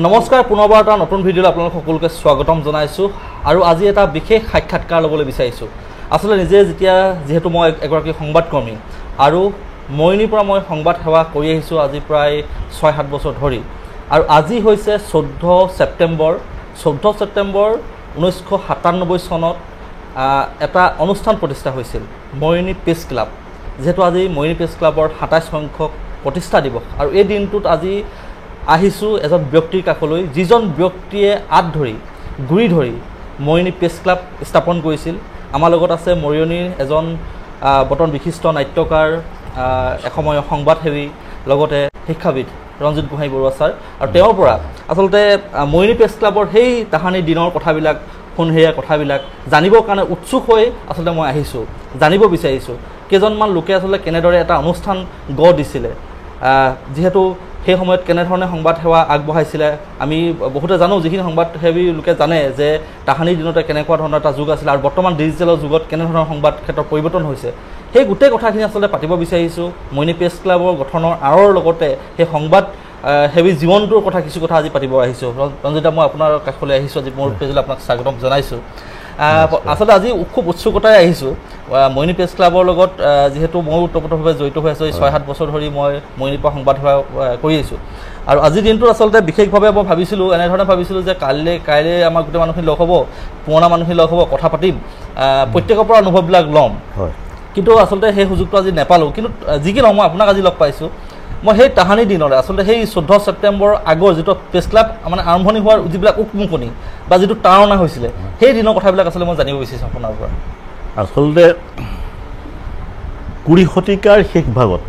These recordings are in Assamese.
নমস্কাৰ পুনৰবাৰ এটা নতুন ভিডিঅ'লৈ আপোনালোক সকলোকে স্বাগতম জনাইছোঁ আৰু আজি এটা বিশেষ সাক্ষাৎকাৰ ল'বলৈ বিচাৰিছোঁ। আচলতে নিজে যিহেতু মই এগৰাকী সংবাদকৰ্মী আৰু মৰিনীৰ পৰা মই সংবাদ সেৱা কৰি আহিছোঁ আজি প্ৰায় ৬-৭ বছৰ ধৰি আৰু আজি হৈছে 14 ছেপ্টেম্বৰ 1997 চনত এটা অনুষ্ঠান প্ৰতিষ্ঠা হৈছিল মৰিনী প্ৰেছ ক্লাব। যিহেতু আজি মৰিনী প্ৰেছ ক্লাবৰ ২৭ সংখ্যক প্ৰতিষ্ঠা দিৱস আৰু এই দিনটোত আজি আহিছোঁ এজন ব্যক্তিৰ কাষলৈ যিজন ব্যক্তিয়ে গুৰি ধৰি মৰিনী প্ৰেছ ক্লাব স্থাপন কৰিছিল। আমাৰ লগত আছে মৰিয়নীৰ এজন বৰ্তমান বিশিষ্ট নাট্যকাৰ, এসময়ৰ সংবাদসেৱী, লগতে শিক্ষাবিদ ৰঞ্জিত গোহাঁই বৰুৱা ছাৰ আৰু তেওঁৰ পৰা আচলতে মৰিনী প্ৰেছ ক্লাবৰ সেই তাহানিৰ দিনৰ কথাবিলাক, সোণহেৰীয়া কথাবিলাক জানিবৰ কাৰণে উৎসুক হৈ আচলতে মই আহিছোঁ, জানিব বিচাৰিছোঁ কেইজনমান লোকে আচলতে কেনেদৰে এটা অনুষ্ঠান গঢ় দিছিলে, যিহেতু সেই সময়ত কেনেধৰণে সংবাদ সেৱা আগবঢ়াইছিলে। আমি বহুতে জানো, যিখিনি সংবাদসেৱী লোকে জানে যে তাহানিৰ দিনতে কেনেকুৱা ধৰণৰ এটা যুগ আছিলে আৰু বৰ্তমান ডিজিটেলৰ যুগত কেনেধৰণৰ সংবাদ ক্ষেত্ৰত পৰিৱৰ্তন হৈছে, সেই গোটেই কথাখিনি আচলতে পাতিব বিচাৰিছোঁ। মৰিনী প্ৰেছ ক্লাবৰ গঠনৰ আঁৰৰ লগতে সেই সংবাদ সেৱী জীৱনটোৰ কথা কিছু কথা আজি পাতিব আহিছোঁ। ৰঞ্জিতা, মই আপোনাৰ কাষলৈ আহিছোঁ, আজি মোৰ পেজলৈ আপোনাক স্বাগতম জনাইছোঁ। আচলতে আজি খুব উৎসুকতাৰে আহিছোঁ মৰিনী প্ৰেছ ক্লাবৰ লগত, যিহেতু ময়ো ওতপ্ৰোতভাৱে জড়িত হৈ আছোঁ। ৬-৭ বছৰ ধৰি মই মৰিনীৰ পৰা সংবাদ সেৱা কৰি আহিছোঁ আৰু আজিৰ দিনটোত আচলতে বিশেষভাৱে মই ভাবিছিলোঁ, এনেধৰণে ভাবিছিলোঁ যে কাইলৈ আমাৰ গোটেই মানুহখিনি লগ হ'ব, পুৰণা মানুহখিনি লগ হ'ব, কথা পাতিম, প্ৰত্যেকৰ পৰা অনুভৱবিলাক ল'ম। কিন্তু আচলতে সেই সুযোগটো আজি নাপালোঁ। কিন্তু যি কি নহওক, মই আপোনাক আজি লগ পাইছোঁ। মই সেই তাহানিৰ দিনলৈ আচলতে সেই 14 ছেপ্টেম্বৰ আগৰ যিটো প্ৰেছ ক্লাব মানে আৰম্ভণি হোৱাৰ যিবিলাক উকমুকনি বা যিটো তাৰণা হৈছিলে, সেই দিনৰ কথাবিলাক আচলতে মই জানিব বিচাৰিছোঁ আপোনাৰ পৰা। আচলতে ২০ শতিকাৰ শেষ ভাগত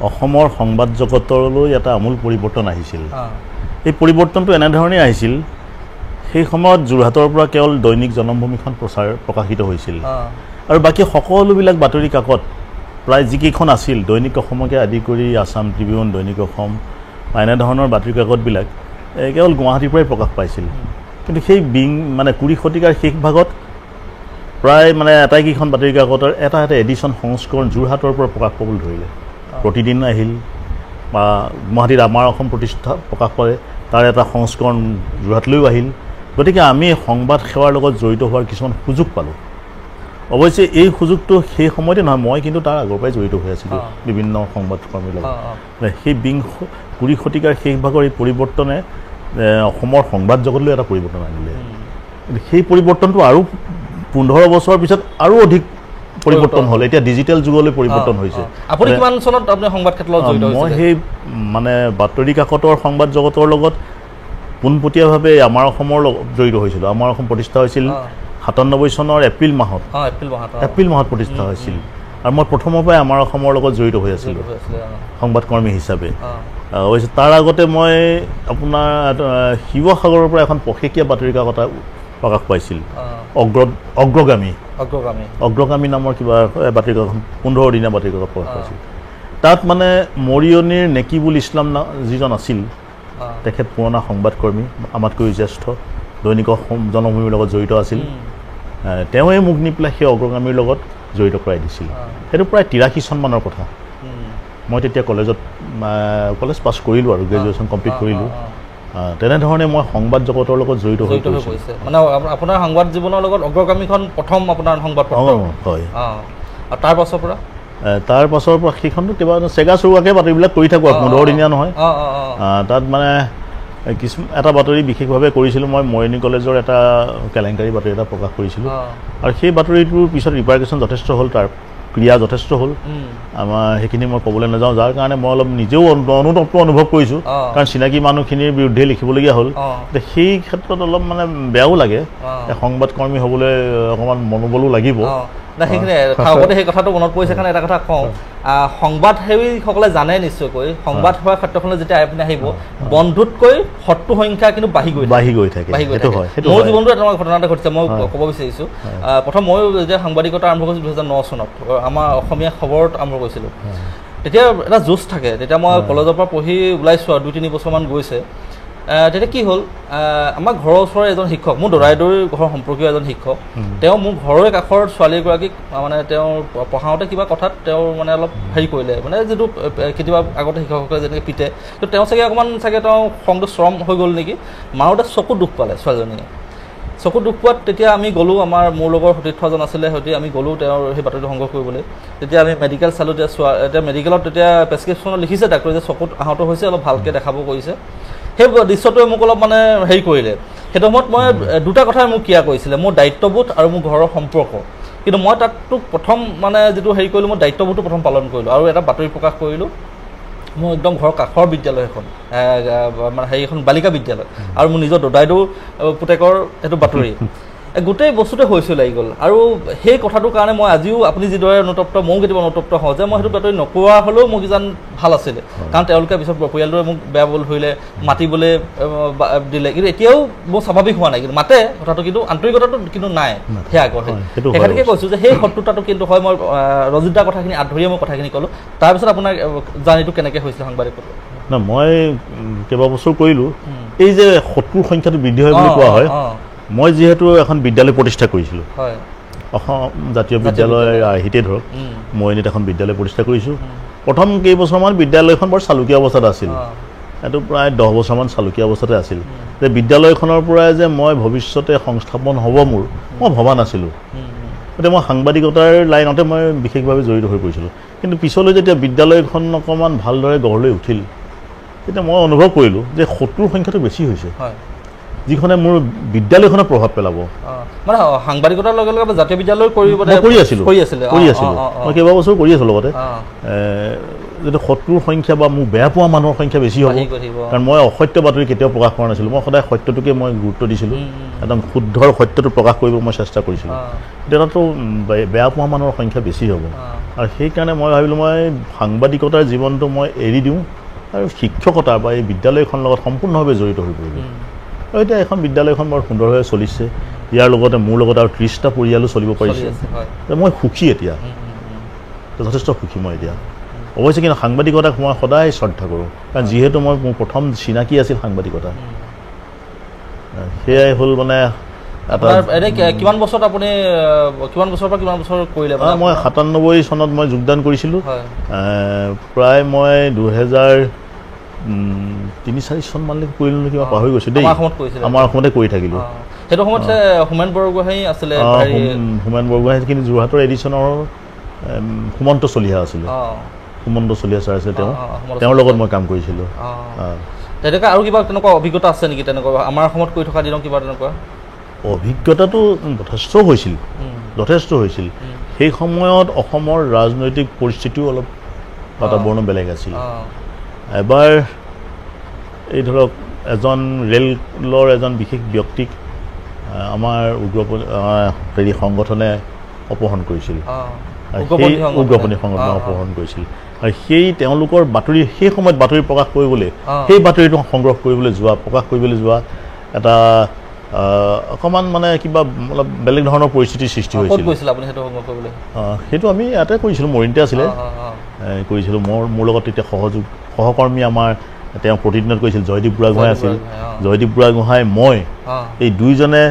অসমৰ সংবাদ জগতলৈ এটা আমূল পৰিৱৰ্তন আহিছিল। এই পৰিৱৰ্তনটো এনেধৰণেই আহিছিল, সেই সময়ত যোৰহাটৰ পৰা কেৱল দৈনিক জনমভূমিখন প্ৰকাশিত হৈছিল আৰু বাকী সকলোবিলাক বাতৰি কাকত প্ৰায় যিকেইখন আছিল, দৈনিক অসমকে আদি কৰি আছাম ট্ৰিবিউন, দৈনিক অসম বা এনেধৰণৰ বাতৰি কাকতবিলাক কেৱল গুৱাহাটীৰ পৰাই প্ৰকাশ পাইছিল। কিন্তু সেই মানে ২০ শতিকাৰ শেষ ভাগত প্ৰায় মানে আটাইকেইখন বাতৰি কাকতৰ এটা এডিশ্যন সংস্কৰণ যোৰহাটৰ পৰা প্ৰকাশ পাবলৈ ধৰিলে। প্ৰতিদিন আহিল বা গুৱাহাটীত আমাৰ অসম প্ৰতিষ্ঠা প্ৰকাশ পালে, তাৰ এটা সংস্কৰণ যোৰহাটলৈও আহিল। গতিকে আমি সংবাদ সেৱাৰ লগত জড়িত হোৱাৰ কিছুমান সুযোগ পালোঁ। অৱশ্যে এই সুযোগটো সেই সময়তে নহয়, মই কিন্তু তাৰ আগৰ পৰাই জড়িত হৈ আছিলোঁ বিভিন্ন সংবাদকৰ্মীৰ লগত। সেই ২০ শতিকাৰ শেষ ভাগৰ এই পৰিৱৰ্তনে অসমৰ সংবাদ জগতলৈ এটা পৰিৱৰ্তন আনিলে। সেই পৰিৱৰ্তনটো আৰু ১৫ বছৰৰ পিছত আৰু অধিক পৰিৱৰ্তন হ'ল। এতিয়া ডিজিটেল যুগলৈ পৰিৱৰ্তন হৈছে। আপুনি কিমান চনত আপুনি সংবাদ ক্ষেত্ৰত জড়িত হৈছিল? মই সেই মানে বাতৰি কাকতৰ সংবাদ জগতৰ লগত পোনপটীয়াভাৱে আমাৰ অসমৰ লগত জড়িত হৈছিলোঁ। আমাৰ অসম প্ৰতিষ্ঠা হৈছিল ৯৭ চনৰ এপ্ৰিল মাহত প্ৰতিষ্ঠা হৈছিল আৰু মই প্ৰথমৰ পৰাই আমাৰ অসমৰ লগত জড়িত হৈ আছিলোঁ সংবাদকৰ্মী হিচাপে। অৱশ্যে তাৰ আগতে মই আপোনাৰ শিৱসাগৰৰ পৰা এখন পষেকীয়া বাতৰি কাকত প্ৰকাশ পাইছিল, অগ্ৰগামী নামৰ কিবা বাতৰি কাকত, ১৫ দিনীয়া বাতৰি কাকত প্ৰকাশ পাইছিল। তাত মানে মৰিয়নীৰ নেকিবুল ইছলাম যিজন আছিল, তেখেত পুৰণা সংবাদকৰ্মী, আমাতকৈ জ্যেষ্ঠ, দৈনিক অসম জনমভূমিৰ লগত জড়িত আছিল। তেওঁৱে মোক নি পেলাই সেই অগ্ৰগামীৰ লগত জড়িত কৰাই দিছিল। সেইটো প্ৰায় ৮৩ চনমানৰ কথা। মই তেতিয়া কলেজ পাছ কৰিলোঁ আৰু গ্ৰেজুৱেশ্যন কমপ্লিট কৰিলোঁ। তেনেধৰণে মই সংবাদ জগতৰ লগত জড়িত হৈ পৰিছোঁ। মানে আপোনাৰ সংবাদ জীৱনৰ লগত অগ্ৰগামীখন প্ৰথম আপোনাৰ সংবাদ হয়। তাৰ পাছৰ পৰা সেইখনটো কিবা চেগা চৰুৱাকৈ বাতৰিবিলাক কৰি থাকোঁ আৰু ১৫ দিনীয়া নহয়। তাত মানে এটা বাতৰি বিশেষভাৱে কৰিছিলোঁ মই, মৰিনী কলেজৰ এটা কেলেংকাৰী বাতৰি এটা প্ৰকাশ কৰিছিলোঁ আৰু সেই বাতৰিটোৰ পিছত ৰিপাৰকেশ্যন যথেষ্ট হ'ল, তাৰ ক্ৰিয়া যথেষ্ট হ'ল। আমাৰ সেইখিনি মই ক'বলৈ নাযাওঁ, যাৰ কাৰণে মই অলপ নিজেও অনুতপ্ত অনুভৱ কৰিছোঁ, কাৰণ চিনাকি মানুহখিনিৰ বিৰুদ্ধে লিখিবলগীয়া হ'ল। সেই ক্ষেত্ৰত অলপ মানে বেয়াও লাগে, সংবাদকৰ্মী হ'বলৈ অকণমান মনোবলো লাগিব। সেইখিনি সেই কথাটো মনত পৰিছে কাৰণে এটা কথা কওঁ, সংবাদসেৱীসকলে জানে নিশ্চয়কৈ সংবাদ সেৱাৰ ক্ষেত্ৰখনলৈ যেতিয়া আপুনি আহিব, বন্ধুতকৈ শত্ৰু সংখ্যা কিন্তু বাঢ়ি গৈ থাকে। মোৰ জীৱনটো এটা ঘটনা এটা ঘটিছে, মই ক'ব বিচাৰিছোঁ। প্ৰথম মই যেতিয়া সাংবাদিকতা আৰম্ভ কৰিছিলোঁ ২০০৯ চনত, আমাৰ অসমীয়া খবৰত আৰম্ভ কৰিছিলোঁ, তেতিয়া এটা জোচ থাকে। তেতিয়া মই কলেজৰ পৰা পঢ়ি ওলাইছোঁ আৰু ২-৩ বছৰমান গৈছে। তেতিয়া কি হ'ল আমাৰ ঘৰৰ ওচৰৰ এজন শিক্ষক মোৰ দৰাইদেউৰ ঘৰৰ সম্পৰ্কীয় এজন শিক্ষক তেওঁ মোৰ ঘৰৰে কাষৰ ছোৱালীগৰাকীক মানে তেওঁৰ পঢ়াওঁতে কিবা কথাত তেওঁৰ মানে অলপ হেৰি কৰিলে মানে যিটো কেতিয়াবা আগতে শিক্ষকসকলে যেনেকৈ পিতে তো তেওঁ চাগে অকণমান চাগে তেওঁ খংটো চৰম হৈ গ'ল নেকি মাৰোতে চকু দুখ পালে ছোৱালীজনীয়ে চকু দুখ পোৱাত তেতিয়া আমি গ'লোঁ মোৰ লগৰ সতীৰ্থ এজন আছিলে সৈতে আমি গ'লোঁ তেওঁৰ সেই বাতৰিটো সংগ্ৰহ কৰিবলৈ তেতিয়া আমি মেডিকেল চালোঁ এতিয়া মেডিকেলত তেতিয়া প্ৰেছক্ৰিপশ্যনত লিখিছে ডাক্তৰে যে চকুত আহত হৈছে অলপ ভালকৈ দেখাব কৰিছে সেই দৃশ্যটোৱে মোক অলপ মানে হেৰি কৰিলে সেইটো সময়ত মই দুটা কথাই মোক ক্ৰিয়া কৰিছিলে মোৰ দায়িত্ববোধ আৰু মোৰ ঘৰৰ সম্পৰ্ক কিন্তু মই তাততো প্ৰথম মানে যিটো হেৰি কৰিলোঁ মই দায়িত্ববোধটো প্ৰথম পালন কৰিলোঁ আৰু এটা বাতৰি প্ৰকাশ কৰিলোঁ মোৰ একদম ঘৰৰ কাষৰ বিদ্যালয় এখন মানে হেৰি এখন বালিকা বিদ্যালয় আৰু মোৰ নিজৰ দদাইদেউ পুতেকৰ সেইটো বাতৰি গোটেই বস্তুতে হৈছিল লাগি গ'ল আৰু সেই কথাটোৰ কাৰণে মই আজিও আপুনি যিদৰে অনুতপ্ত ময়ো কেতিয়াবা অনুতপ্ত হওঁ যে মই সেইটো বাতৰি নকোৱা হ'লেও মোক কিজান ভাল আছিলে কাৰণ তেওঁলোকে পিছত পৰিয়ালটোৱে মোক বেয়া বল ধৰিলে মাতিবলৈ দিলে কিন্তু এতিয়াও মোৰ স্বাভাৱিক হোৱা নাই কিন্তু মাতে কথাটো কিন্তু আন্তৰিকতাটো কিন্তু নাই সেই আগৰ সেইকাৰণে কৈছোঁ যে সেই শত্ৰুতাটো কিন্তু হয় মই ৰঞ্জিত দাৰ কথাখিনি আধৰিয়ে মই কথাখিনি ক'লোঁ তাৰপিছত আপোনাৰ জাৰ্ণিটো কেনেকৈ হৈছিলে সাংবাদিকত না মই কেইবাবছৰ কৰিলোঁ এই যে শত্ৰুৰ সংখ্যাটো বৃদ্ধি হয় বুলি কোৱা হয় মই যিহেতু এখন বিদ্যালয় প্ৰতিষ্ঠা কৰিছিলোঁ অসম জাতীয় বিদ্যালয় আহিতে ধৰক মৰিয়নিত এখন বিদ্যালয় প্ৰতিষ্ঠা কৰিছোঁ প্ৰথম কেইবছৰমান বিদ্যালয়খন বৰ চালুকীয়া অৱস্থাত আছিল এইটো প্ৰায় 10 বছৰমান চালুকীয়া অৱস্থাতে আছিল যে বিদ্যালয়খনৰ পৰাই যে মই ভৱিষ্যতে সংস্থাপন হ'ব মোৰ মই ভবা নাছিলোঁ গতিকে মই সাংবাদিকতাৰ লাইনতে মই বিশেষভাৱে জড়িত হৈ পৰিছিলোঁ কিন্তু পিছলৈ যেতিয়া বিদ্যালয়খন অকণমান ভালদৰে গঢ় লৈ উঠিল তেতিয়া মই অনুভৱ কৰিলোঁ যে শত্ৰুৰ সংখ্যাটো বেছি হৈছে যিখনে মোৰ বিদ্যালয়খনত প্ৰভাৱ পেলাব মানে সাংবাদিকতাৰ লগে লগে জাতীয় বিদ্যালয় কৰি আছিলোঁ মই কেইবাবছৰ কৰি আছোঁ লগতে যদি শত্ৰুৰ সংখ্যা বা মোক বেয়া পোৱা মানুহৰ সংখ্যা বেছি হ'ব কাৰণ মই অসত্য বাতৰি কেতিয়াও প্ৰকাশ কৰা নাছিলোঁ মই সদায় সত্যটোকে মই গুৰুত্ব দিছিলোঁ একদম শুদ্ধৰ সত্যটো প্ৰকাশ কৰিব মই চেষ্টা কৰিছিলোঁ তেতিয়াতো বেয়া পোৱা মানুহৰ সংখ্যা বেছি হ'ব আৰু সেইকাৰণে মই ভাবিলোঁ মই সাংবাদিকতাৰ জীৱনটো মই এৰি দিওঁ আৰু শিক্ষকতা বা এই বিদ্যালয়খনৰ লগত সম্পূৰ্ণভাৱে জড়িত হৈ পৰিলোঁ আৰু এতিয়া এখন বিদ্যালয়খন বৰ সুন্দৰভাৱে চলিছে ইয়াৰ লগতে মোৰ লগত আৰু 30টা পৰিয়ালো চলিব পাৰিছে মই সুখী এতিয়া যথেষ্ট সুখী মই এতিয়া অৱশ্যে কিন্তু সাংবাদিকতাক মই সদায় শ্ৰদ্ধা কৰোঁ কাৰণ যিহেতু মই মোৰ প্ৰথম চিনাকি আছিল সাংবাদিকতা সেয়াই হ'ল মানে কিমান বছৰত আপুনি কিমান বছৰৰ পৰা কিমান বছৰ কৰিলে মই 97 চনত মই যোগদান কৰিছিলোঁ প্ৰায় মই 2003-4 চনমানলৈকে কৰিলোঁ নেকি মই পাহৰি গৈছোঁ দেই আমাৰ অসমতে কৰি থাকিলোঁ সেইটো সময়ত হোমেন বৰগোহাঁই আছিলে হোমেন বৰগোহাঁই কিন্তু যোৰহাটৰ এডিশ্যনৰ সুমন্ত চলিহা আছিলে সুমন্ত চলিহা ছাৰ আছিলে তেওঁৰ লগত মই কাম কৰিছিলোঁ তেনেকুৱা আৰু কিবা তেনেকুৱা অভিজ্ঞতা আছে নেকি তেনেকুৱা আমাৰ অসমত কৰি থকা দিনত কিবা তেনেকুৱা অভিজ্ঞতাটো যথেষ্ট হৈছিল সেই সময়ত অসমৰ ৰাজনৈতিক পৰিস্থিতিও অলপ বাতাবৰণ বেলেগ আছিল এবাৰ এই ধৰক এজন ৰেলৰ এজন বিশেষ ব্যক্তিক আমাৰ উগ্ৰপন্থী সংগঠনে অপহৰণ কৰিছিল উগ্ৰপন্থী সংগঠনে অপহৰণ কৰিছিল আৰু সেই তেওঁলোকৰ বাতৰি সেই সময়ত বাতৰি প্ৰকাশ কৰিবলৈ সেই বাতৰিটো সংগ্ৰহ কৰিবলৈ প্ৰকাশ কৰিবলৈ যোৱা এটা অকণমান মানে কিবা অলপ বেলেগ ধৰণৰ পৰিস্থিতিৰ সৃষ্টি হৈছিল সেইটো আমি ইয়াতে কৰিছিলোঁ মৰিয়নিতে আছিলে কৰিছিলোঁ মোৰ লগত তেতিয়া সহকৰ্মী আমাৰ তেওঁ প্ৰতিদিনত কৰিছিল জয়দীপ বুঢ়াগোহাঁই আছিল জয়দীপ বুঢ়াগোহাঁই মই এই দুইজনে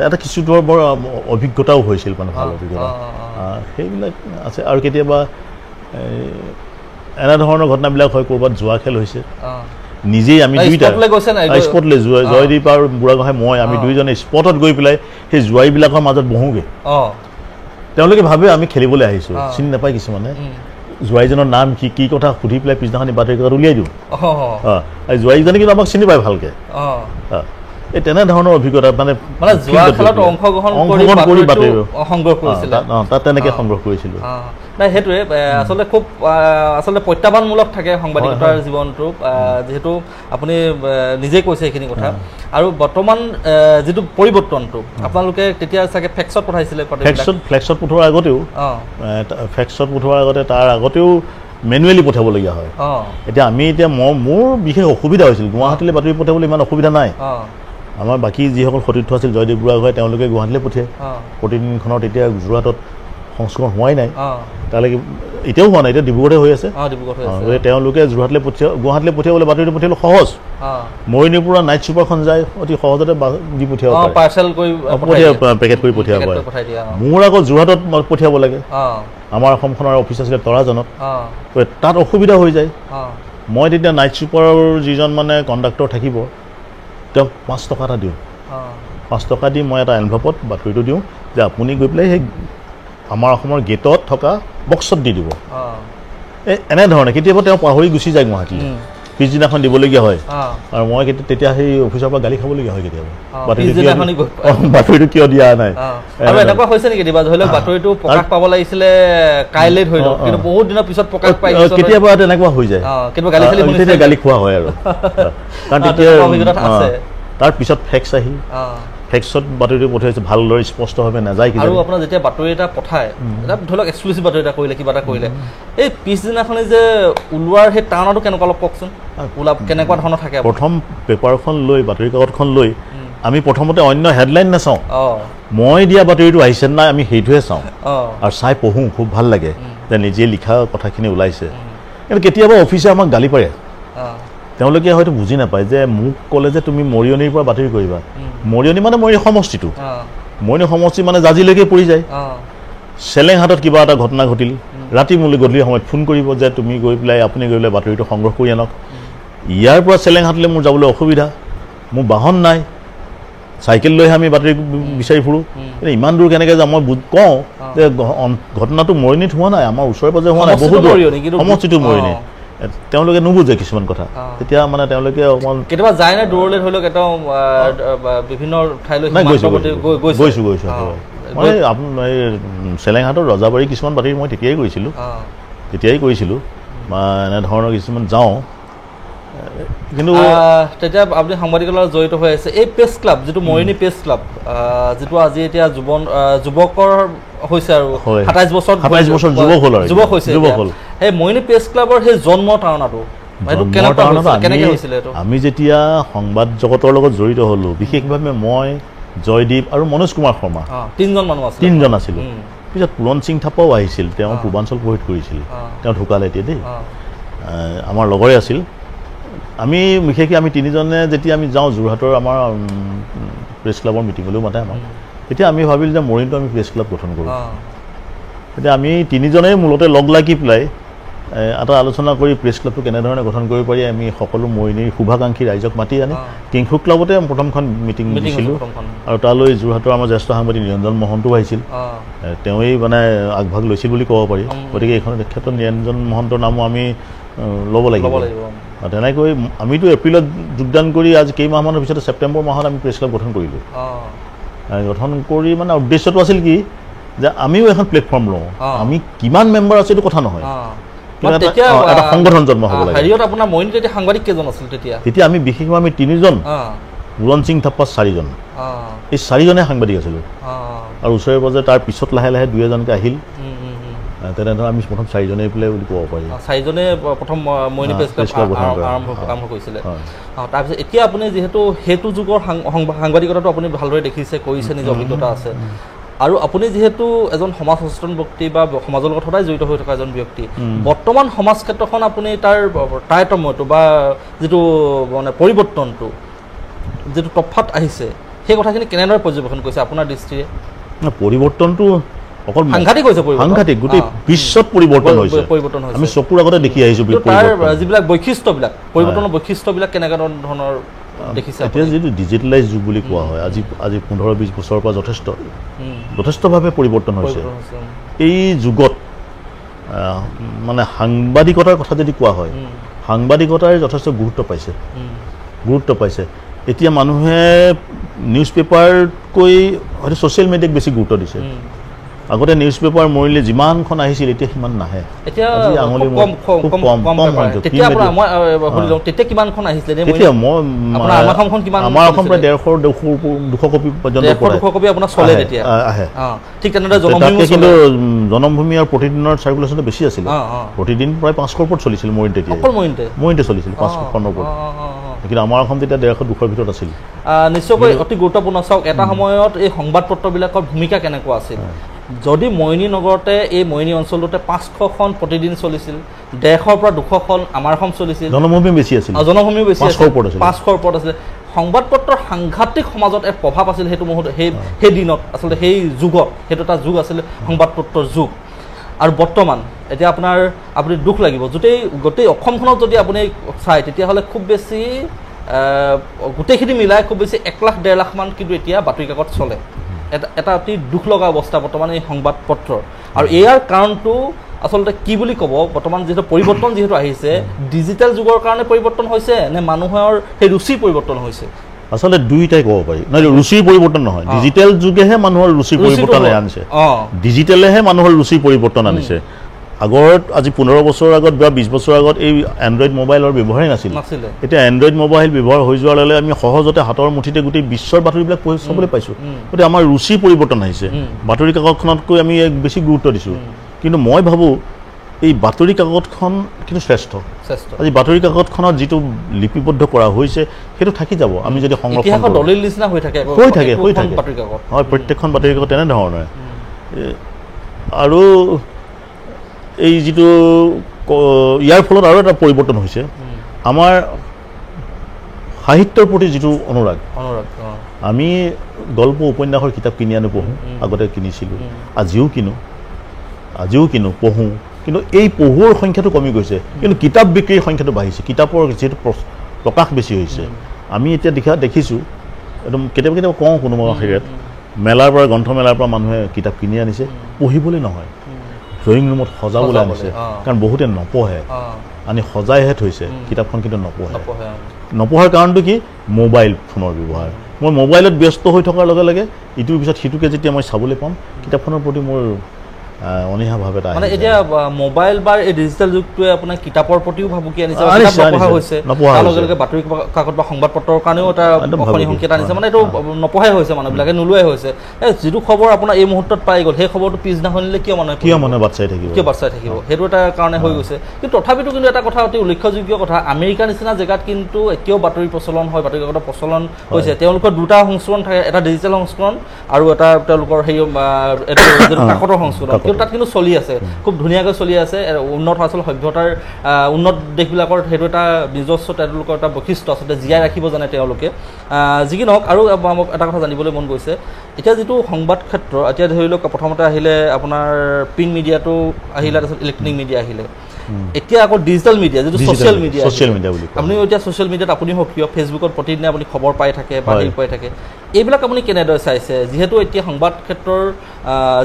এটা কিছু ধৰণৰ বৰ অভিজ্ঞতাও হৈছিল মানে ভাল অভিজ্ঞতা সেইবিলাক আছে আৰু কেতিয়াবা এনেধৰণৰ ঘটনাবিলাক হয় ক'ৰবাত যোৱা খেল হৈছে নিজেই আমি দুইটা স্পটলৈ জয়দীপ আৰু বুঢ়াগোহাঁই মই আমি দুইজনে স্পটত গৈ পেলাই সেই জোৱাৰীবিলাকৰ মাজত বহোঁগৈ তেওঁলোকে ভাবে আমি খেলিবলৈ আহিছোঁ চিনি নাপায় কিছুমানে জোৱাৰীজনৰ নাম কি কি কথা সুধি পেলাই পিছদিনাখনি বাতৰি কাকত উলিয়াই দিওঁ জোৱাৰীজনে কিন্তু আমাক চিনি পায় ভালকৈ এই তেনেধৰণৰ অভিজ্ঞতা মানে তাত তেনেকৈ সংগ্ৰহ কৰিছিলোঁ নাই সেইটোৱে আচলতে খুব আচলতে প্ৰত্যাহ্বানমূলক থাকে সাংবাদিকতাৰ জীৱনটো যিহেতু আপুনি নিজেই কৈছে এইখিনি কথা আৰু বৰ্তমান যিটো পৰিৱৰ্তনটো আপোনালোকে তেতিয়া চাগে ফেক্সত পঠাইছিলে ফ্লেক্সত পঠোৱাৰ আগতে তাৰ আগতেও মেনুৱেলি পঠাবলগীয়া হয় এতিয়া মোৰ বিশেষ অসুবিধা হৈছিল গুৱাহাটীলৈ বাতৰি পঠাবলৈ ইমান অসুবিধা নাই আমাৰ বাকী যিসকল সতীৰ্থ আছিল জয়দীপ বুঢ়াগোহাঁই তেওঁলোকে গুৱাহাটীলৈ পঠিয়ায় প্ৰতিদিনখনত এতিয়া যোৰহাটত সংস্কৰণ হোৱাই নাই অঁ তালৈকে এতিয়াও হোৱা নাই এতিয়া ডিব্ৰুগড়তে হৈ আছে অঁ ডিব্ৰুগড় হৈ আছে গতিকে তেওঁলোকে যোৰহাটলৈ গুৱাহাটীলৈ পঠিয়াবলৈ বাতৰিটো পঠিয়াবলৈ সহজ অঁ মৰিনীৰ পৰা নাইট ছুপাৰখন যায় অতি সহজতে দি পঠিয়াব অঁ পাৰে পাৰ্চেল কৰি পেকেট কৰি পঠিয়াব পাৰে পঠাই দিয়া মোৰ আকৌ যোৰহাটত পঠিয়াব লাগে অঁ আমাৰ অসমখনৰ অফিচ আছিলে তৰাজনত অঁ তাত অসুবিধা হৈ যায় অঁ মই তেতিয়া নাইট ছুপাৰৰ যিজন মানে কণ্ডাক্টৰ থাকিব তেওঁক 5 টকা এটা দিওঁ অঁ 5 টকা দি মই এটা এনভেলপত বাতৰিটো দিওঁ যে আপুনি গৈ পেলাই সেই আমাৰ অসমৰ গেটত থকা বক্সত দি দিব অঁ এই এনেধৰণে কেতিয়াবা তেওঁ পাহৰি গুচি যায় গুৱাহাটীলৈ পিছদিনাখন দিবলগীয়া হয় অঁ আৰু মই তেতিয়া সেই অফিচৰ পৰা গালি খাবলগীয়া হয় কেতিয়াবা পিছদিনাখনি গৈ বাতৰিটো কিয় দিয়া নাই আৰু এনেকুৱা হৈছে নেকি কেতিয়াবা ধৰি লওক বাতৰিটো প্ৰকাশ পাব লাগিছিলে কাইলৈ ধৰি লওক কিন্তু বহুত দিনৰ পিছত প্ৰকাশ পাই কেতিয়াবা তেনেকুৱা হৈ যায় কেতিয়াবা গালি খালি তেতিয়া গালি খোৱা হয় আৰু কাৰণ তেতিয়া অভিজ্ঞতা আছে তাৰ পিছত ফেক্স আহিল ফেক্সত বাতৰিটো পঠিয়াইছে ভালদৰে স্পষ্টভাৱে নাযায় আৰু আপোনাৰ যেতিয়া বাতৰি এটা পঠায় এটা ধৰি লওক এক্সক্লুচিভ বাতৰি এটা কৰিলে কিবা এটা কৰিলে এই পিছদিনাখনি যে ওলোৱাৰ সেই টাৰ্ণাৰটো কেনেকুৱা অলপ কওকচোন কেনেকুৱা ধৰণৰ থাকে প্ৰথম পেপাৰখন লৈ বাতৰি কাকতখন লৈ আমি প্ৰথমতে অন্য হেডলাইন নাচাওঁ মই দিয়া বাতৰিটো আহিছে নাই আমি সেইটোহে চাওঁ আৰু চাই পঢ়োঁ খুব ভাল লাগে যে নিজে লিখা কথাখিনি ওলাইছে কিন্তু কেতিয়াবা অফিচে আমাক গালি পাৰে তেওঁলোকে হয়তো বুজি নাপায় যে মোক ক'লে যে তুমি মৰিয়নিৰ পৰা বাতৰি কৰিবা মৰিয়নি মানে মৰিয়নি সমষ্টিটো মৰিয়নি সমষ্টি মানে জাজিলৈকে পৰি যায় চেলেংহাটত কিবা এটা ঘটনা ঘটিল ৰাতি মোলৈ গধূলি সময়ত ফোন কৰিব যে তুমি গৈ পেলাই আপুনি গৈ পেলাই বাতৰিটো সংগ্ৰহ কৰি আনক ইয়াৰ পৰা চেলেংহাটলৈ মোৰ যাবলৈ অসুবিধা মোৰ বাহন নাই চাইকেল লৈহে আমি বাতৰি বিচাৰি ফুৰোঁ এতিয়া ইমান দূৰ কেনেকৈ যাম মই কওঁ যে ঘটনাটো মৰিয়নিত হোৱা নাই আমাৰ ওচৰে পাজৰে হোৱা নাই বহুত সমষ্টিটো মৰিয়নি তেওঁলোকে নুবুজে কিছুমান কথা তেতিয়া মানে তেওঁলোকে অকণমান কেতিয়াবা যায় নাই দূৰলৈ ধৰি লওক একদম বিভিন্ন ঠাইলৈ গৈছোঁ মই আপোনাৰ এই চেলেংহাটৰ ৰজাবাৰী কিছুমান বাতৰি মই তেতিয়াই কৰিছিলোঁ বা এনেধৰণৰ কিছুমান যাওঁ কিন্তু তেতিয়া আপুনি সাংবাদিকতাৰ লগত জড়িত হৈ আছে এই প্ৰেছ ক্লাব যিটো মৰিয়নি প্ৰেছ ক্লাব যিটো আজি এতিয়া যুৱকৰ হৈছে আৰু 27 বছৰ যুৱক হৈছে সেই মৰিয়নি প্ৰেছ ক্লাবৰ সেই জন্ম ধাৰণাটো আমি যেতিয়া সংবাদ জগতৰ লগত জড়িত হ'লোঁ বিশেষভাৱে মই জয়দীপ আৰু মনোজ কুমাৰ শৰ্মা তিনিজন আছিলোঁ পিছত পুৰণ সিং থাপাও আহিছিল তেওঁ পূৰ্বাঞ্চল পঢ়িত কৰিছিল তেওঁ ঢুকালে এতিয়া দেই আমাৰ লগৰে আছিল আমি বিশেষকৈ আমি তিনিজনে যেতিয়া আমি যাওঁ যোৰহাটৰ আমাৰ প্ৰেছ ক্লাবৰ মিটিঙলৈও মাতে আমাক তেতিয়া আমি ভাবিলোঁ যে মৰিয়নিতো আমি প্ৰেছ ক্লাব গঠন কৰোঁ এতিয়া আমি তিনিজনেই মূলতে লগ লাগি পেলাই এটা আলোচনা কৰি প্ৰেছ ক্লাবটো কেনেধৰণে গঠন কৰিব পাৰি আমি সকলো মৰিয়নিৰ শুভাকাংক্ষী ৰাইজক মাতি আনি কিংফু ক্লাবতে প্ৰথমখন মিটিং দিছিলোঁ আৰু তালৈ যোৰহাটৰ আমাৰ জ্যেষ্ঠ সাংবাদিক নিৰঞ্জন মহন্তও আহিছিল তেওঁৱেই মানে আগভাগ লৈছিল বুলি ক'ব পাৰি গতিকে এইখন ক্ষেত্ৰত নিৰঞ্জন মহন্তৰ নামো আমি ল'ব লাগিব তেনেকৈ আমিতো এপ্ৰিলত যোগদান কৰি আজি কেইমাহমানৰ পিছতে ছেপ্টেম্বৰ মাহত আমি প্ৰেছ ক্লাব গঠন কৰিলোঁ গঠন কৰি মানে উদ্দেশ্যটো আছিল কি যে আমিও এখন প্লেটফৰ্ম লওঁ আমি কিমান মেম্বাৰ আছে এইটো কথা নহয় এটা সংগঠন জন্ম হ'ব লাগে আপোনাৰ মৰিয়নিত তেতিয়া সাংবাদিক কেইজন আছিল তেতিয়া আমি বিশেষভাৱে আমি তিনিজন পুৰণ সিং থাপ্পা 4জন এই 4জনে সাংবাদিক আছিলোঁ আৰু ওচৰে পাজৰে তাৰ পিছত লাহে লাহে 2এজনকৈ আহিল তেনেধৰণে আমি প্ৰথম 4জনেই পেলাই বুলি ক'ব পাৰি 4জনে প্ৰথম মৰিয়নি প্ৰেছ ক্লাব আৰম্ভ কৰিছিলে তাৰপিছত এতিয়া আপুনি যিহেতু সেইটো যুগৰ সাংবাদিকতাটো আপুনি ভালদৰে দেখিছে কৰিছে নিজৰ অভিজ্ঞতা আছে আৰু আপুনি যিহেতু এজন সমাজ সচেতন ব্যক্তি বা সমাজৰ লগত সদায় জড়িত হৈ থকা এজন ব্যক্তি বৰ্তমান সমাজ ক্ষেত্ৰখন আপুনি তাৰ তাৰতম্যটো বা যিটো মানে পৰিৱৰ্তনটো যিটো তফাত আহিছে সেই কথাখিনি কেনেদৰে পৰ্যবেক্ষণ কৰিছে আপোনাৰ দৃষ্টিৰে পৰিৱৰ্তনটো অকল সাংঘাতিক হৈছে সাংঘাতিক গোটেই বিশ্বত পৰিৱৰ্তন হৈছে আমি চকুৰ আগতে দেখি আহিছোঁ যিবিলাক বৈশিষ্ট্যবিলাক পৰিৱৰ্তনৰ বৈশিষ্ট্যবিলাক কেনেকুৱা ধৰণৰ দেখিছে এতিয়া যিটো ডিজিটেলাইজ যুগ বুলি কোৱা হয় আজি 15-20 বছৰৰ পৰা যথেষ্টভাৱে পৰিৱৰ্তন হৈছে এই যুগত মানে সাংবাদিকতাৰ কথা যদি কোৱা হয় সাংবাদিকতাৰ যথেষ্ট গুৰুত্ব পাইছে এতিয়া মানুহে নিউজ পেপাৰতকৈ হয়তো ছ'চিয়েল মিডিয়াক বেছি গুৰুত্ব দিছে আগতে নিউজ পেপাৰ মৰিলে যিমানখন আহিছিল এতিয়া সিমান নাহে এতিয়া আমাৰ অসম প্ৰায় 150-200 কপি পৰ্যন্ত আহে ঠিক তেনেদৰে কিন্তু জনমভূমি আৰু প্ৰতিদিনৰ চাৰ্কুলেশ্যনটো বেছি আছিলে প্ৰতিদিন প্ৰায় 500ৰ ওপৰত চলিছিল মৰিয়নিতে চলিছিল 500খনৰ ওপৰত কিন্তু আমাৰ অসম তেতিয়া 150-200ৰ ভিতৰত আছিল নিশ্চয়কৈ অতি গুৰুত্বপূৰ্ণ চাওক এটা সময়ত এই সংবাদ পত্ৰবিলাকৰ ভূমিকা কেনেকুৱা আছিল যদি মইনী নগৰতে এই মইনী অঞ্চলটোতে 500খন প্ৰতিদিন চলিছিল 150ৰ পৰা 200খন আমাৰখন চলিছিল জনভূমি বেছি আছিল জনভূমিও বেছি আছিল 500ৰ ওপৰত আছিল সংবাদ পত্ৰৰ সাংঘাতিক সমাজত এক প্ৰভাৱ আছিল সেইটো মুহূৰ্তত সেই দিনত আচলতে সেই যুগত সেইটো এটা যুগ আছিল সংবাদ পত্ৰৰ যুগ আৰু বৰ্তমান এতিয়া আপুনি দুখ লাগিব গোটেই অসমখনত যদি আপুনি চাই তেতিয়াহ'লে খুব বেছি গোটেইখিনি মিলাই খুব বেছি 1,00,000-1.5 লাখ মান কিন্তু এতিয়া বাতৰি কাকত চলে এটা অতি দুখ লগা অৱস্থা বৰ্তমান এই সংবাদ পত্ৰৰ আৰু ইয়াৰ কাৰণটো আচলতে কি বুলি ক'ব বৰ্তমান যিহেতু পৰিৱৰ্তন যিহেতু আহিছে ডিজিটেল যুগৰ কাৰণে পৰিৱৰ্তন হৈছে নে মানুহৰ সেই ৰুচিৰ পৰিৱৰ্তন হৈছে আচলতে দুইটাই ক'ব পাৰি নহয় ৰুচিৰ পৰিৱৰ্তন নহয় ডিজিটেল যুগেহে মানুহৰ ৰুচিৰ পৰিৱৰ্তন আনিছে ডিজিটেলেহে মানুহৰ ৰুচিৰ পৰিৱৰ্তন আনিছে আগত আজি 15 বছৰ আগত বা 20 বছৰ আগত এই এণ্ড্ৰইড মোবাইলৰ ব্যৱহাৰেই নাছিল এতিয়া এণ্ড্ৰইড মোবাইল ব্যৱহাৰ হৈ যোৱাৰ লগে আমি সহজতে হাতৰ মুঠিতে গোটেই বিশ্বৰ বাতৰিবিলাক চাবলৈ পাইছোঁ গতিকে আমাৰ ৰুচিৰ পৰিৱৰ্তন আহিছে বাতৰি কাকতখনতকৈ আমি বেছি গুৰুত্ব দিছোঁ কিন্তু মই ভাবোঁ এই বাতৰি কাকতখন কিন্তু শ্ৰেষ্ঠ আজি বাতৰি কাকতখনত যিটো লিপিবদ্ধ কৰা হৈছে সেইটো থাকি যাব আমি যদি সংৰক্ষণ দলিল নিচিনা হৈ থাকে হয় প্ৰত্যেকখন বাতৰি কাকত তেনেধৰণে আৰু এই যিটো ইয়াৰ ফলত আৰু এটা পৰিৱৰ্তন হৈছে আমাৰ সাহিত্যৰ প্ৰতি যিটো অনুৰাগ আমি গল্প উপন্যাসৰ কিতাপ কিনি আনি পঢ়োঁ আগতে কিনিছিলোঁ আজিও কিনো পঢ়োঁ কিন্তু এই পঢ়ুৱৈৰ সংখ্যাটো কমি গৈছে কিন্তু কিতাপ বিক্ৰীৰ সংখ্যাটো বাঢ়িছে কিতাপৰ যিহেতু প্ৰকাশ বেছি হৈছে আমি এতিয়া দেখিছোঁ একদম কেতিয়াবা কওঁ কোনোবা হেৰিয়াত মেলাৰ পৰা গ্ৰন্থমেলাৰ পৰা মানুহে কিতাপ কিনি আনিছে পঢ়িবলৈ নহয় ড্ৰয়িং ৰুমত সজাবলৈ আনিছে কাৰণ বহুতে নপঢ়ে আনি সজাইহে থৈছে কিতাপখন কিন্তু নপঢ়াৰ কাৰণটো কি মোবাইল ফোনৰ ব্যৱহাৰ মই মোবাইলত ব্যস্ত হৈ থকাৰ লগে লগে ইটোৰ পিছত সিটোকে যেতিয়া মই চাবলৈ পাম কিতাপখনৰ প্ৰতি মোৰ অনীহাভাৱ এটা মানে এতিয়া মোবাইল বা এই ডিজিটেল যুগটোৱে আপোনাৰ কিতাপৰ প্ৰতিও ভাবুকি আনিছে তাৰ লগে লগে বাতৰি কাকত বা সংবাদ পত্ৰৰ কাৰণেও এটা সংকেত আনিছে মানে এইটো নপঢ়াই হৈছে মানুহবিলাকে নোলোৱাই হৈছে যিটো খবৰ আপোনাৰ এই মুহূৰ্তত পাই গ'ল সেই খবৰটো পিছদিনা শুনিলে কিয় মানুহে বাট চাই থাকিব সেইটো এটা কাৰণে হৈ গৈছে কিন্তু তথাপিতো কিন্তু এটা কথা অতি উল্লেখযোগ্য কথা আমেৰিকা নিচিনা জেগাত কিন্তু এতিয়াও বাতৰি প্ৰচলন হয় বাতৰি কাকতৰ প্ৰচলন হৈছে তেওঁলোকৰ দুটা সংস্কৰণ থাকে এটা ডিজিটেল সংস্কৰণ আৰু এটা তেওঁলোকৰ সেই কাকতৰ সংস্কৰণ কিন্তু তাত কিন্তু চলি আছে খুব ধুনীয়াকৈ চলি আছে উন্নত আচলতে সভ্যতাৰ উন্নত দেশবিলাকৰ সেইটো এটা নিজস্ব তেওঁলোকৰ এটা বৈশিষ্ট্য আচলতে জীয়াই ৰাখিব জানে তেওঁলোকে যি কি নহওক আৰু মোক এটা কথা জানিবলৈ মন গৈছে এতিয়া যিটো সংবাদ ক্ষেত্ৰ এতিয়া ধৰি লওক প্ৰথমতে আহিলে আপোনাৰ প্ৰিণ্ট মিডিয়াটো আহিলে তাৰপিছত ইলেক্ট্ৰনিক মিডিয়া আহিলে এতিয়া আকৌ ডিজিটেল মিডিয়া যিটো ছ'চিয়েল মিডিয়া বুলি আপুনিও এতিয়া ছ'চিয়েল মিডিয়াত আপুনি সক্ৰিয় ফেচবুকত প্ৰতিদিনে আপুনি খবৰ পাই থাকে বা হেৰি পাই থাকে এইবিলাক আপুনি কেনেদৰে চাইছে যিহেতু এতিয়া সংবাদ ক্ষেত্ৰৰ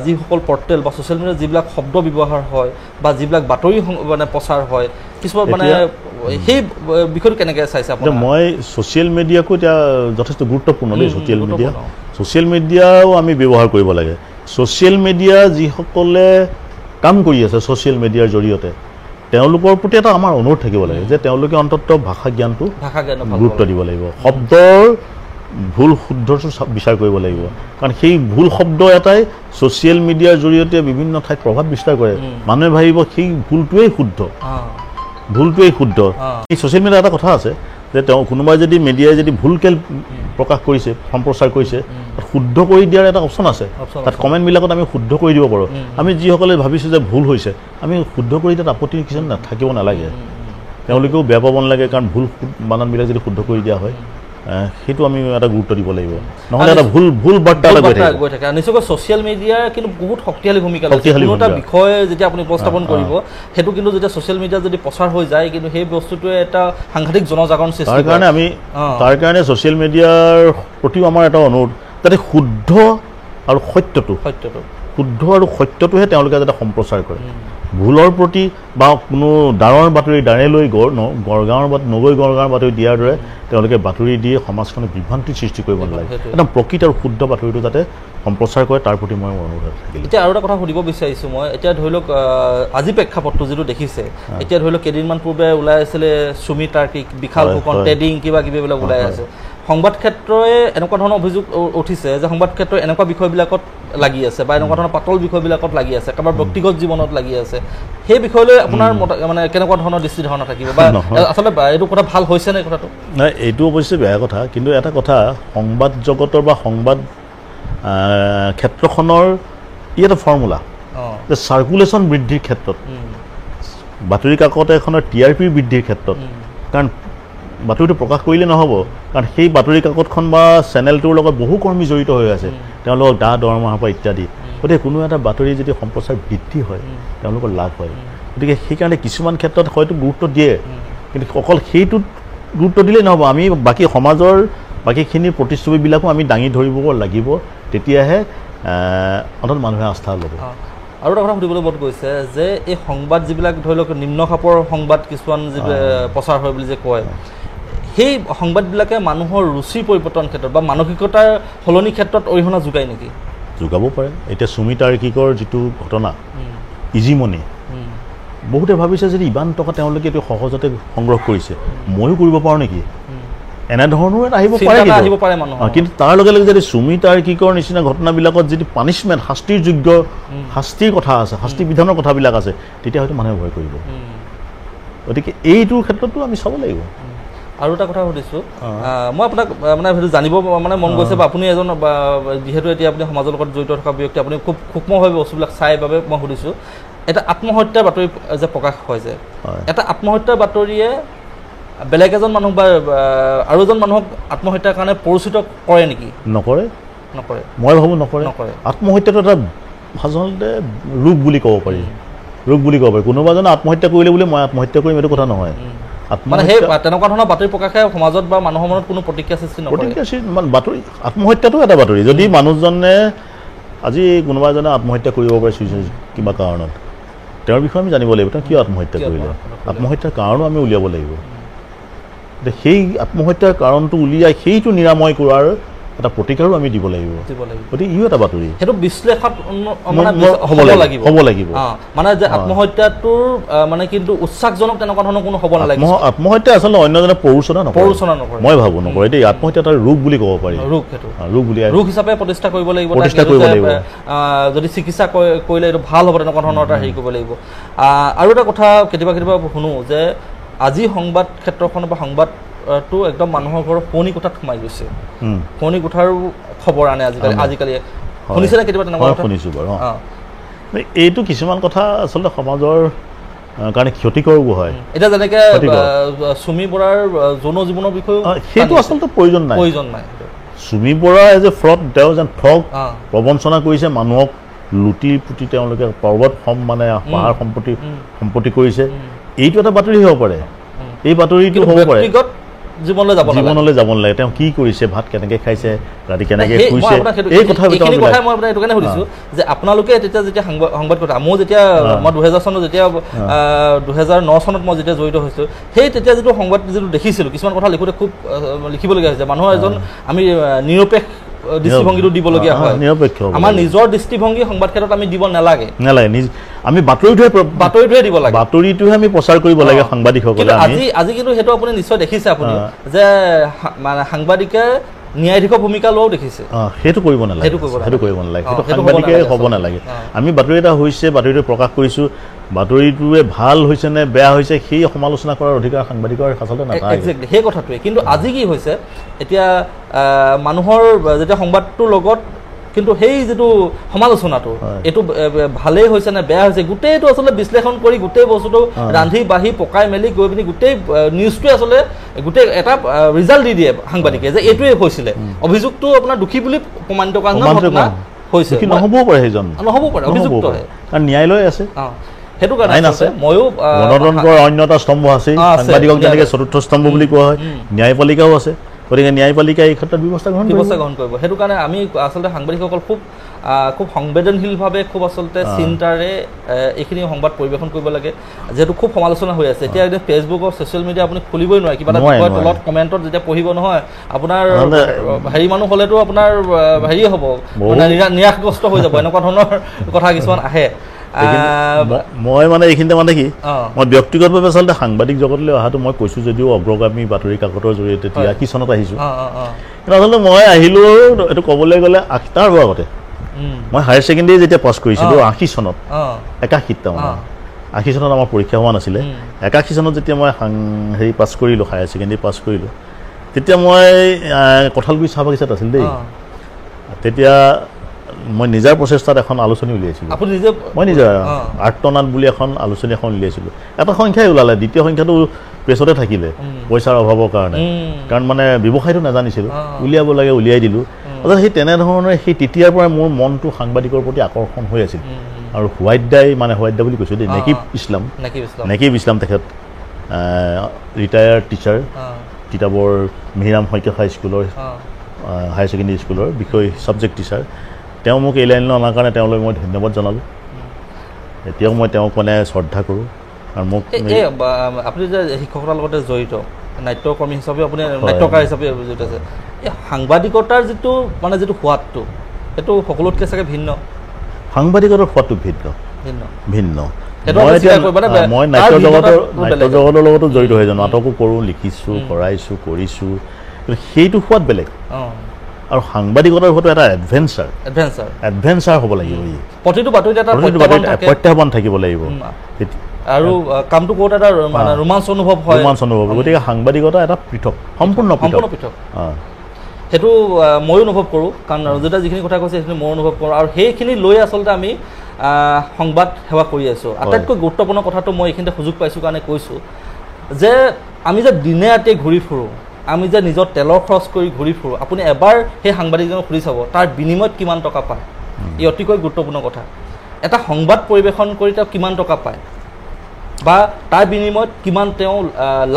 যিসকল পৰ্টেল বা ছ'চিয়েল মিডিয়াত যিবিলাক শব্দ ব্যৱহাৰ হয় বা যিবিলাক বাতৰি মানে প্ৰচাৰ হয় কিছুমান মানে সেই বিষয়টো কেনেকৈ চাইছে আপুনি মই ছ'চিয়েল মিডিয়াকো এতিয়া যথেষ্ট গুৰুত্বপূৰ্ণ দেই ছ'চিয়েল মিডিয়াও আমি ব্যৱহাৰ কৰিব লাগে ছ'চিয়েল মিডিয়া যিসকলে কাম কৰি আছে ছ'চিয়েল মিডিয়াৰ জৰিয়তে তেওঁলোকৰ প্ৰতি এটা আমাৰ অনুৰোধ থাকিব লাগে যে তেওঁলোকে অন্ততঃ ভাষা জ্ঞানটো গুৰুত্ব দিব লাগিব শব্দৰ ভুল শুদ্ধটো বিচাৰ কৰিব লাগিব কাৰণ সেই ভুল শব্দ এটাই ছ'চিয়েল মিডিয়াৰ জৰিয়তে বিভিন্ন ঠাইত প্ৰভাৱ বিস্তাৰ কৰে মানুহে ভাবিব সেই ভুলটোৱেই শুদ্ধ এই ছ'চিয়েল মিডিয়াৰ এটা কথা আছে যে তেওঁ কোনোবাই যদি মিডিয়াই যদি ভুলকৈ প্ৰকাশ কৰিছে সম্প্ৰচাৰ কৰিছে তাত শুদ্ধ কৰি দিয়াৰ এটা অপশ্যন আছে তাত কমেণ্টবিলাকত আমি শুদ্ধ কৰি দিব পাৰোঁ আমি যিসকলে ভাবিছোঁ যে ভুল হৈছে আমি শুদ্ধ কৰি দিয়াত আপত্তি কিছু থাকিব নালাগে তেওঁলোকেও বেয়া পাব নালাগে কাৰণ ভুল বানানবিলাক যদি শুদ্ধ কৰি দিয়া হয় সেইটো আমি এটা গুৰুত্ব দিব লাগিব নহ'লে এটা ভুল বাৰ্তা গৈ থাকে নিশ্চয়কৈ ছ'চিয়েল মিডিয়াৰ কিন্তু বহুত শক্তিশালী ভূমিকা কোনো এটা বিষয় যেতিয়া আপুনি উপস্থাপন কৰিব সেইটো কিন্তু যেতিয়া ছ'চিয়েল মিডিয়াত যদি প্ৰচাৰ হৈ যায় কিন্তু সেই বস্তুটোৱে এটা সাংঘাতিক জনজাগৰণ সৃষ্টি কৰে তাৰ কাৰণে ছ'চিয়েল মিডিয়াৰ প্ৰতিও আমাৰ এটা অনুৰোধ যাতে শুদ্ধ আৰু সত্যটোহে তেওঁলোকে যাতে সম্প্ৰচাৰ কৰে ভুলৰ প্ৰতি বা কোনো ডাঙৰ বাতৰি ডাঙে লৈ গড়গাঁৱৰ নগৈ গড়গাঁৱৰ বাতৰি দিয়াৰ দৰে তেওঁলোকে বাতৰি দিয়ে সমাজখনক বিভ্ৰান্তিৰ সৃষ্টি কৰিব নালাগে একদম প্ৰকৃত আৰু শুদ্ধ বাতৰিটো যাতে সম্প্ৰচাৰ কৰে তাৰ প্ৰতি মই অনুৰোধ থাকিল এতিয়া আৰু এটা কথা সুধিব বিচাৰিছোঁ মই এতিয়া ধৰি লওক আজি প্ৰেক্ষাপটটো যিটো দেখিছে এতিয়া ধৰি লওক কেইদিনমান পূৰ্বে ওলাই আছিলে সুমি তাৰ্কিক বিশাল ফুকন ট্ৰেডিং কিবা কিবি এইবিলাক ওলাই আছে সংবাদ ক্ষেত্ৰই এনেকুৱা ধৰণৰ অভিযোগ উঠিছে যে সংবাদ ক্ষেত্ৰই এনেকুৱা বিষয়বিলাকত লাগি আছে বা এনেকুৱা ধৰণৰ পাতল বিষয়বিলাকত লাগি আছে কাৰোবাৰ ব্যক্তিগত জীৱনত লাগি আছে সেই বিষয়লৈ আপোনাৰ মানে কেনেকুৱা ধৰণৰ দৃষ্টি ধাৰণা থাকিব বা আচলতে এইটো কথা ভাল হৈছে নে কথাটো নাই এইটো অৱশ্যে বেয়া কথা কিন্তু এটা কথা সংবাদ জগতৰ বা সংবাদ ক্ষেত্ৰখনৰ ই এটা ফৰ্মুলা যে চাৰ্কুলেশ্যন বৃদ্ধিৰ ক্ষেত্ৰত বাতৰি কাকত এখনৰ TRP বৃদ্ধিৰ ক্ষেত্ৰত কাৰণ বাতৰিটো প্ৰকাশ কৰিলে নহ'ব কাৰণ সেই বাতৰি কাকতখন বা চেনেলটোৰ লগত বহু কৰ্মী জড়িত হৈ আছে তেওঁলোকক দৰমহাৰ পৰা ইত্যাদি গতিকে কোনো এটা বাতৰি যদি সম্প্ৰচাৰ বৃদ্ধি হয় তেওঁলোকৰ লাভ হয় গতিকে সেইকাৰণে কিছুমান ক্ষেত্ৰত হয়তো গুৰুত্ব দিয়ে কিন্তু অকল সেইটোত গুৰুত্ব দিলেই নহ'ব আমি বাকী সমাজৰ বাকীখিনিৰ প্ৰতিচ্ছবিবিলাকো আমি দাঙি ধৰিব লাগিব তেতিয়াহে অন্তত মানুহে আস্থা ল'ব আৰু এটা কথা সুধিবলৈ মন গৈছে যে এই সংবাদ যিবিলাক ধৰি লওক নিম্ন খাপৰ সংবাদ কিছুমান যি প্ৰচাৰ হয় বুলি যে কয় সেই সংবাদবিলাকে মানুহৰ ৰুচিৰ পৰিৱৰ্তন ক্ষেত্ৰত বা মানসিকতাৰ সলনি ক্ষেত্ৰত অৰিহণা যোগায় নেকি যোগাব পাৰে এতিয়া সুমি তাৰ্কিকৰ যিটো ঘটনা ইজি মানি বহুতে ভাবিছে যদি ইমান টকা তেওঁলোকে এইটো সহজতে সংগ্ৰহ কৰিছে ময়ো কৰিব পাৰোঁ নেকি এনেধৰণৰ এটা আহিব পাৰে কিন্তু তাৰ লগে লগে যদি সুমি তাৰ্কিকৰ নিচিনা ঘটনাবিলাকত যদি পানিছমেণ্ট শাস্তিৰ যোগ্য শাস্তিৰ কথা আছে শাস্তি বিধানৰ কথাবিলাক আছে তেতিয়া হয়তো মানুহে ভয় কৰিব গতিকে এইটোৰ ক্ষেত্ৰতো আমি চাব লাগিব আৰু এটা কথা সুধিছোঁ মই আপোনাক মানে সেইটো জানিব মানে মন গৈছে বা আপুনি এজন যিহেতু এতিয়া আপুনি সমাজৰ লগত জড়িত থকা ব্যক্তি আপুনি খুব সূক্ষ্মভাৱে বস্তুবিলাক চাই বাবে মই সুধিছোঁ এটা আত্মহত্যাৰ বাতৰি যে প্ৰকাশ হয় যে এটা আত্মহত্যাৰ বাতৰিয়ে বেলেগ এজন মানুহ বা আৰু এজন মানুহক আত্মহত্যাৰ কাৰণে পৰিচিত কৰে নেকি নকৰে মই ভাবোঁ নকৰে আত্মহত্যাটো এটা সাধাৰণতে ৰোগ বুলি ক'ব পাৰি কোনোবা এজনে আত্মহত্যা কৰিলে বুলি মই আত্মহত্যা কৰিম এইটো কথা নহয় মানে সেই তেনেকুৱা ধৰণৰ বাতৰি প্ৰকাশে সমাজত বা মানুহৰ মনত কোনো প্ৰতিক্ৰিয়া সৃষ্টি নকৰে বাতৰি আত্মহত্যাটো এটা বাতৰি যদি মানুহজনে আজি কোনোবা এজনে আত্মহত্যা কৰিব পাৰে কিবা কাৰণত তেওঁৰ বিষয়ে আমি জানিব লাগিব তেওঁ কিয় আত্মহত্যা কৰিলে আত্মহত্যাৰ কাৰণো আমি উলিয়াব লাগিব সেই আত্মহত্যাৰ কাৰণটো উলিয়াই সেইটো নিৰাময় কৰাৰ এটা প্ৰতিকাৰো আমি দিব লাগিব গতিকে ইও এটা বাতৰি সেইটো বিশ্লেষণ হ'ব লাগিব মানে যে আত্মহত্যাটোৰ মানে কিন্তু উৎসাহজনক তেনেকুৱা ধৰণৰ কোনো হ'ব নালাগে আত্মহত্যা আচলতে অন্যজনে প্ৰৰোচনা নকৰে মই ভাবোঁ নকৰে দেই আত্মহত্যা এটা ৰোগ বুলি ক'ব পাৰি ৰোগ হিচাপে প্ৰতিষ্ঠা কৰিব লাগিব যদি চিকিৎসা কৰিলে এইটো ভাল হ'ব তেনেকুৱা ধৰণৰ এটা হেৰি কৰিব লাগিব আৰু এটা কথা কেতিয়াবা শুনো যে আজি সংবাদ ক্ষেত্ৰখন বা সংবাদটো একদম মানুহৰ ঘৰৰ পুৰণি কোঠাত সোমাই গৈছে পুৰণি কোঠাৰো খবৰ আনে আজিকালি শুনিছেনে কেতিয়াবা তেনেকুৱা কথা শুনিছোঁ বাৰু এইটো কিছুমান কথা আচলতে সমাজৰ কাৰণে ক্ষতিকৰ হয় এতিয়া যেনেকৈ সুমি বৰাৰ যৌন জীৱনৰ বিষয়েও সেইটো আচলতে প্ৰয়োজন নাই Sumi Bora as a fraud তেওঁ যেন ঠগ প্ৰবঞ্চনা কৰিছে মানুহক লুটি পুতি তেওঁলোকে পৰ্বত মানে পাহাৰ সম্পত্তি কৰিছে এইটো এটা বাতৰি হ'ব পাৰে এই বাতৰিটো হ'ব পাৰে জীৱনলৈ যাব নালাগে তেওঁ কি কৰিছে ভাত কেনেকৈ খাইছে ৰাতি কেনেকৈ শুইছে এই কথা মই আপোনাক এইটো কাৰণে সুধিছোঁ যে আপোনালোকে তেতিয়া যেতিয়া সংবাদ কথা মোৰ যেতিয়া মই 2000 চনত যেতিয়া 2009 চনত মই যেতিয়া জড়িত হৈছোঁ সেই তেতিয়া যিটো সংবাদ যিটো দেখিছিলোঁ কিছুমান কথা লিখোঁতে খুব লিখিবলগীয়া হৈছে মানুহৰ এজন আমি নিৰপেক্ষ দৃষ্টিভংগীটো দিবলগীয়া হয় আমাৰ নিজৰ দৃষ্টিভংগী সংবাদ ক্ষেত্ৰত আমি দিব নালাগে আমি বাতৰিটোহে দিব লাগে বাতৰিটোহে আমি প্ৰচাৰ কৰিব লাগে সাংবাদিকসকলে আজি কিন্তু সেইটো আপুনি নিশ্চয় দেখিছে আপুনি যে মানে সাংবাদিকে ন্যায়াধীশৰ ভূমিকা লোৱাও দেখিছে সেইটো কৰিব নালাগে সেইটো সাংবাদিকে হ'ব নালাগে আমি বাতৰি এটা হৈছে বাতৰিটো প্ৰকাশ কৰিছোঁ বাতৰিটোৱে ভাল হৈছে নে বেয়া হৈছে সেই সমালোচনা কৰাৰ অধিকাৰ সাংবাদিকৰ আচলতে নাথাকে একজেক্টলি সেই কথাটোৱে কিন্তু আজি কি হৈছে এতিয়া মানুহৰ যেতিয়া সংবাদটোৰ লগত কিন্তু সেই যিটো সমালোচনাটো এইটো ভালেই হৈছে নে বেয়া হৈছে গোটেইটো আচলতে বিশ্লেষণ কৰি গোটেই বস্তুটো ৰান্ধি বাঢ়ি পকাই মেলি গৈ পিনি গোটেই নিউজটোৱে আচলতে গোটেই এটা ৰিজাল্ট দি দিয়ে সাংবাদিকে যে এইটোৱে হৈছিলে অভিযোগটো আপোনাৰ দোষী বুলি প্ৰমাণিত কৰা হৈছে নহ'বও পাৰে সেইজন অভিযুক্ত কাৰণ ন্যায়ালয় আছে সেইটো কাৰণে আছে ময়ো গণতন্ত্ৰৰ অন্য এটা স্তম্ভ আছে সাংবাদিকক যেনেকৈ চতুৰ্থ স্তম্ভ বুলি কোৱা হয় ন্যায়পালিকাও আছে গতিকে ন্যায়পালিকাই এই ক্ষেত্ৰত ব্যৱস্থা গ্ৰহণ কৰিব সেইটো কাৰণে আমি আচলতে সাংবাদিকসকল খুব সংবেদনশীলভাৱে খুব আচলতে চিন্তাৰে এইখিনি সংবাদ পৰিৱেশন কৰিব লাগে যিহেতু খুব সমালোচনা হৈ আছে এতিয়া ফেচবুক ছ'চিয়েল মিডিয়া আপুনি খুলিবই নোৱাৰে কিবা এটা বিষয় তলত কমেণ্টত যেতিয়া পঢ়িব নহয় আপোনাৰ হেৰি মানুহ হ'লেতো আপোনাৰ হেৰিয়ে হ'ব নিৰাশগ্ৰস্ত হৈ যাব এনেকুৱা ধৰণৰ কথা কিছুমান আহে মই মানে এইখিনিতে মানে কি মই ব্যক্তিগতভাৱে আচলতে সাংবাদিক জগতলৈ অহাটো মই কৈছোঁ যদিও অগ্ৰগামী বাতৰি কাকতৰ জৰিয়তে 83 চনত আহিছোঁ কিন্তু আচলতে মই আহিলোঁ এইটো ক'বলৈ গ'লে তাৰ আগতে মই হায়াৰ ছেকেণ্ডেৰী যেতিয়া পাছ কৰিছিলোঁ 80 চনত 81 তাৰমানে 80 চনত আমাৰ পৰীক্ষা হোৱা নাছিলে 81 চনত যেতিয়া মই হেৰি পাছ কৰিলোঁ হায়াৰ ছেকেণ্ডেৰী পাছ কৰিলোঁ তেতিয়া মই কঁঠালগুৰি চাহ বাগিচাত আছিল দেই তেতিয়া মই নিজৰ প্ৰচেষ্টাত এখন আলোচনী উলিয়াইছিলোঁ। আপুনি নিজে মই নিজে আৰ্তনাদ বুলি এখন আলোচনী এখন উলিয়াইছিলোঁ। এটা সংখ্যাই ওলালে, দ্বিতীয় সংখ্যাটো প্ৰেছতে থাকিলে পইচাৰ অভাৱৰ কাৰণে, কাৰণ মানে ব্যৱসায়টো নাজানিছিলোঁ, উলিয়াব লাগে উলিয়াই দিলোঁ। অৰ্থাৎ সেই তেনেধৰণে সেই তেতিয়াৰ পৰাই মোৰ মনটো সাংবাদিকৰ প্ৰতি আকৰ্ষণ হৈ আছিল। আৰু হোৱাইট দাই মানে হোৱাইট দা বুলি কৈছোঁ দেই, নেকিব ইছলাম তেখেত ৰিটায়াৰ্ড টিচাৰ, তিতাবৰ মিহিৰাম শইকীয়া হাইস্কুলৰ হায়াৰ ছেকেণ্ডেৰী স্কুলৰ বিষয় ছাবজেক্ট টিচাৰ। তেওঁ মোক এই লাইনলৈ অনাৰ কাৰণে তেওঁলৈ মই ধন্যবাদ জনালোঁ। এতিয়াও মই তেওঁক মানে শ্ৰদ্ধা কৰোঁ। আৰু মোক আপুনি যে শিক্ষকতাৰ লগতে জড়িত, নাট্যকৰ্মী হিচাপে আপুনি নাট্যকাৰ হিচাপে জড়িত আছে, এই সাংবাদিকতাৰ যিটো সোৱাদটো সেইটো সকলোতকৈ চাগে ভিন্ন। সাংবাদিকতাৰ সোৱাদটো ভিন্ন। মই নাট্য জগতৰ লগতো জড়িত হৈ যাওঁ, নাটকো কৰোঁ, লিখিছোঁ, কৰাইছোঁ, কৰিছোঁ, কিন্তু সেইটো সোৱাদ বেলেগ। আৰু সাংবাদিকতাৰ হয়তো এটা এডভেঞ্চাৰ হ'ব লাগিব। প্ৰতিটো বাতৰিত এটা প্ৰত্যাহ্বান থাকিব লাগিব আৰু কামটো কৰোঁতে এটা ৰোমাঞ্চ অনুভৱ হয়। গতিকে সাংবাদিকতা এটা পৃথক, সম্পূৰ্ণ পৃথক। সেইটো ময়ো অনুভৱ কৰোঁ, কাৰণ ৰঞ্জিতা যিখিনি কথা কৈছে সেইখিনি ময়ো অনুভৱ কৰোঁ। আৰু সেইখিনি লৈ আচলতে আমি সংবাদ সেৱা কৰি আছোঁ। আটাইতকৈ গুৰুত্বপূৰ্ণ কথাটো মই এইখিনিতে সুযোগ পাইছোঁ কাৰণে কৈছোঁ যে আমি যে দিনে ৰাতিয়ে ঘূৰি ফুৰোঁ, আমি যে নিজৰ তেলৰ খৰচ কৰি ঘূৰি ফুৰোঁ, আপুনি এবাৰ সেই সাংবাদিকজনক সুধি চাব তাৰ বিনিময়ত কিমান টকা পায়। ই অতিকৈ গুৰুত্বপূৰ্ণ কথা। এটা সংবাদ পৰিৱেশন কৰি তেওঁ কিমান টকা পায় বা তাৰ বিনিময়ত কিমান তেওঁ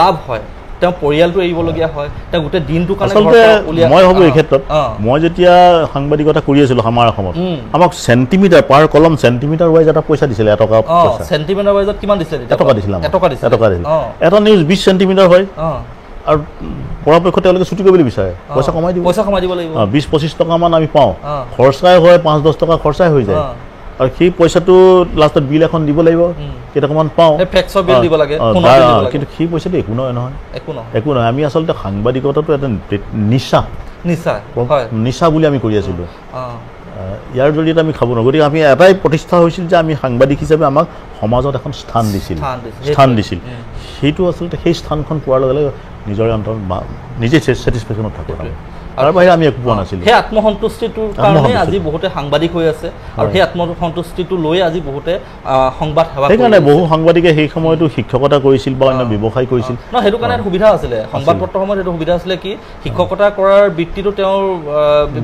লাভ হয়, তেওঁ পৰিয়ালটো এৰিবলগীয়া হয়, তেওঁ গোটেই দিনটোৰ কাৰণে। মই ভাবোঁ এই ক্ষেত্ৰত মই যেতিয়া সাংবাদিকতা কৰি আছিলোঁ আমাৰ অসমত, আমাক চেণ্টিমিটাৰ পাৰ কলম চেণ্টিমিটাৰ ৱাইজ এটা পইচা দিছিলে, এটকা। চেণ্টিমিটাৰ ৱাইজত কিমান দিছিলে? এটকা দিছিলে। এটা নিউজ 20 চেণ্টিমিটাৰ হয়, আৰু পৰাপক্ষত তেওঁলোকে ছুটি কৰিবলৈ বিচাৰে, পইচা কমাই দিব লাগিব। 20-25 টকামান আমি পাওঁ, খৰচাই হয় 5-10 টকা খৰচাই হৈ যায়। আৰু সেই পইচাটো লাষ্টত বিল এখন দিব লাগিব, কেইটকামান পাওঁ, কিন্তু সেই পইচাটো একো নহয়। একো নহয়। আমি আচলতে সাংবাদিকতাটো এটা নিচা বুলি আমি কৰি আছিলোঁ। ইয়াৰ জৰিয়তে আমি খাব নোৱাৰোঁ। গতিকে আমি এটাই প্ৰতিষ্ঠা হৈছিল যে আমি সাংবাদিক হিচাপে আমাক সমাজত এখন স্থান দিছিল। সেইটো আচলতে সেই স্থানখন পোৱাৰ লগে লগে নিজৰে অন্তৰত নিজে ছেটিছফেকশ্যনত থাকোঁ। তাৰ বাহিৰে আমি একো পোৱা নাছিলোঁ। সেই আত্মসন্তুষ্টিটোৰ কাৰণে আজি বহুতে সাংবাদিক হৈ আছে, আৰু সেই আত্মসন্তুষ্টিটো লৈ আজি বহুতে সংবাদ সেৱা। সেইকাৰণে বহু সাংবাদিকে সেই সময়তো শিক্ষকতা কৰিছিল বা অন্য ব্যৱসায় কৰিছিল। সেইটো কাৰণে সুবিধা আছিলে, সংবাদ পত্ৰৰ সময়ত এইটো সুবিধা আছিলে কি শিক্ষকতা কৰাৰ বৃত্তিটো তেওঁৰ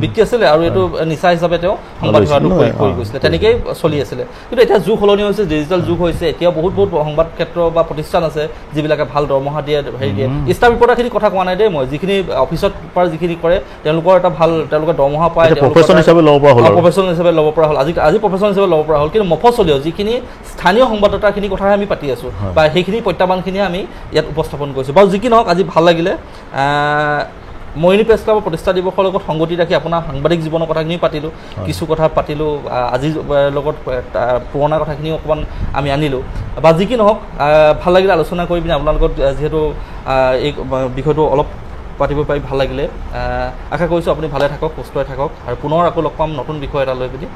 বৃত্তি আছিলে, আৰু এইটো নিচা হিচাপে তেওঁ সংবাদ সেৱাটো কৰি গৈছিলে, তেনেকেই চলি আছিলে। কিন্তু এতিয়া যুগ সলনি হৈছে, ডিজিটেল যুগ হৈছে, এতিয়া বহুত সংবাদ ক্ষেত্ৰ বা প্ৰতিষ্ঠান আছে যিবিলাকে ভাল দৰমহা দিয়ে, হেৰি দিয়ে। ষ্টাৰ ৰিপৰ্টাৰখিনি কথা কোৱা নাই দেই মই, যিখিনি অফিচত পৰা যিখিনি কৰে তেওঁলোকৰ এটা ভাল, তেওঁলোকে দৰমহা পায়, প্ৰফেশ্যন হিচাপে ল'ব পৰা হ'ল, আজি প্ৰফেশ্যন হিচাপে ল'ব পৰা হ'ল। কিন্তু মফচলীয় যিখিনি স্থানীয় সংবাদদাতাখিনি কথাহে আমি পাতি আছোঁ, বা সেইখিনি প্ৰত্যাহ্বানখিনিয়ে আমি ইয়াত উপস্থাপন কৰিছোঁ। বাৰু যি কি নহওক, আজি ভাল লাগিলে। মৰিয়নি প্ৰেছ ক্লাবৰ প্ৰতিষ্ঠা দিৱসৰ লগত সংগতি ৰাখি আপোনাৰ সাংবাদিক জীৱনৰ কথাখিনি পাতিলোঁ, কিছু কথা পাতিলোঁ, আজিৰ লগত পুৰণা কথাখিনিও অকণমান আমি আনিলোঁ। বা যি কি নহওক, ভাল লাগিলে আলোচনা কৰি পিনে আপোনাৰ লগত, যিহেতু এই বিষয়টো অলপ পাতিব পাৰি ভাল লাগিলে। আশা কৰিছোঁ আপুনি ভালে থাকক, সুস্থ হৈ থাকক, আৰু পুনৰ আকৌ লগ পাম নতুন বিষয় এটা লৈ পিনি।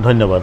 ধন্যবাদ।